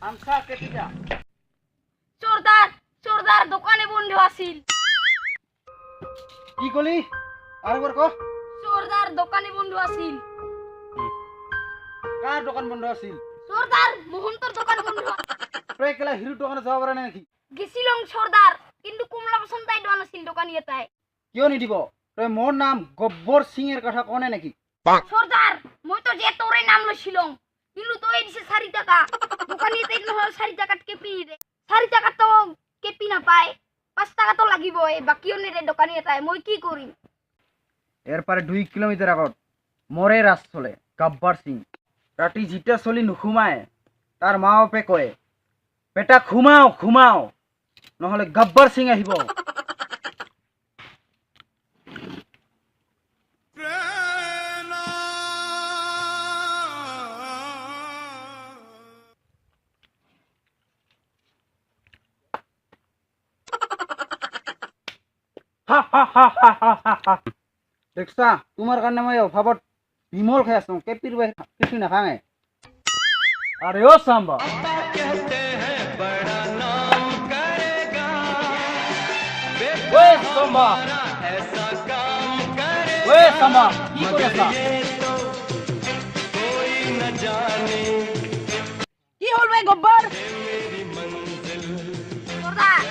আমসা কেটিটা চোরদার চোরদার দোকানে বন্ধ আছিল। কি কলি আরেকবার ক চোরদার দোকানে বন্ধ আছিল। কার দোকান বন্ধ আছিল? চোরদার মোহন্তর দোকান বন্ধ। তুই কেলা হিরু দোকানে যাব পারে নাকি? গেছিলাম সর্দার, কিন্তু কুমলা বসন্ত তাই দোকান আছিল দোকান ইয়েতাই। কিয় নিদিব? তুই মোর নাম গব্বর সিং এর কথা কনে নাকি? সর্দার মই তো যে তোরে নাম লইছিলাম, কিন্তু তো এই দিছে 4 টাকা। দোকান ইয়েতাই নহল 4 টাকাত কেপি রে। 4 টাকা তো কেপি না পায়, 5 টাকা তো লাগিব। এই বাকিও নে রে দোকান ইয়েতাই, মই কি করি? এরপরে 2 কিলোমিটার আগত মোরে রাস চলে গব্বর সিং। রাতি জিটা চলি নুখুমায় তার মা বাপে কয়, বেটা ঘুমাও ঘুমাও, নহলে গব্বর সিং আহিব। দেখছা তোমার কারণে মই অভাবত বিমল খাই আছো, কেপির বাই কিছু নাখাঙে। আরে ও সাম্বা ওই সাম্বা ওই সাম্বা কি করে আছা? কি হল ভাই গব্বর? সর্দার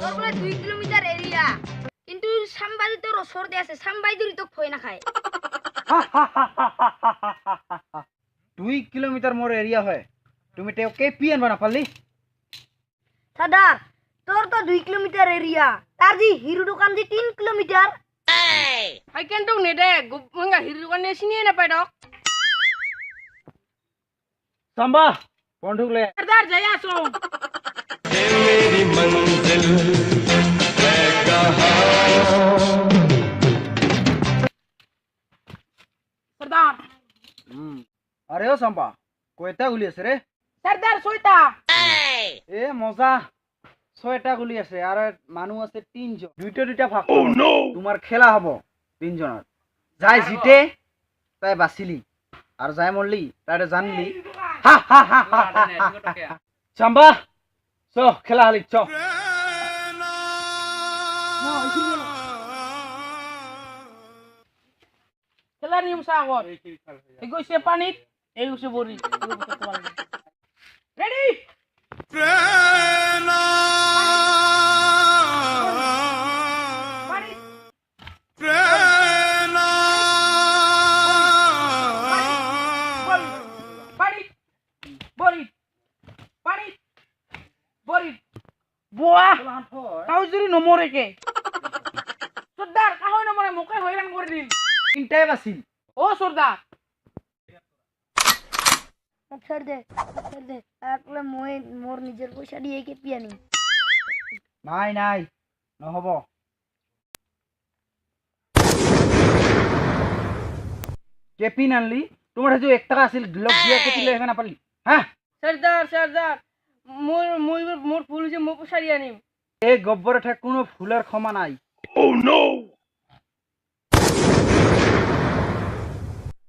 তোর বলে 2 কিলোমিটার এরিয়া, কিন্তু সাম্বাদি তোর ওসর দে আছে, সাম্বাদি তো খই না খায়। 2 কিলোমিটার মোর এরিয়া হয়, তুমি তেও কেপি আনবা না পারলি? সর্দার তোর তো 2 কিলোমিটার এরিয়া, তার জি হিরো দোকান G 3 kilometre. I can do ne de manga hiru kan sini na pa dok. সাম্বা বন্ধুক লে Sardar jaya so. मेरी मंजिल है कहाँ Sardar. আরে ও সাম্বা কয়টা গুলি আছে রে? Sardar soita. এ মজা, 6টা গুলি আছে আর মানুষ আছে 3 জন, দুইটা ভাগ। তোমার খেলা হব 3 জনের, যাই জিতে তাই বাঁচিলি আর যাই মরলি তাই জানলি। সাম্বা চ খেলা হালি চ। Kela ni musawat. Ego se panit, ego se bori. Ready? Panit. Panit. Bori. Panit. Bori. Buah. Kau juri nomor ke? Sardar, kau nomor muka hoiran করে দিল। তিনটাই বাঁচিল। ও সর্দার ছেড়ে দে তারপরে মই মোর নিজের পয়সা দিয়ে কেপি আনি। নাই নাই নহব। কেপি নানলি, তোমার যে 1 টাকা আছিল লগ দিয়া কেপি লৈ না পারলি? হ্যাঁ সর্দার সর্দার মোর মোর মোর ফুল যে মোক সারি আনিম। এই গব্বরে ঠেক কোনো ফুলের ক্ষমা নাই।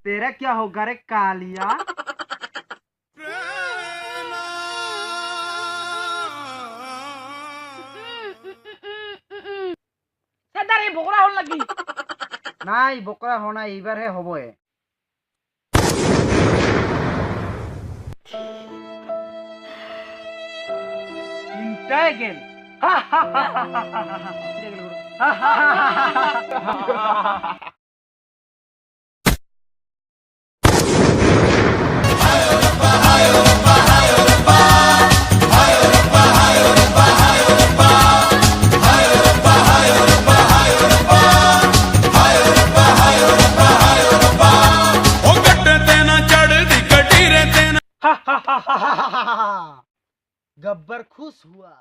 तेरा क्या होगा रे कालिया? সর্দার এই বকরা হল লাগি। নাই বকরা হো নাই, এইবার হে হবো এ। তিনটায় গেল। गब्बर खुश हुआ।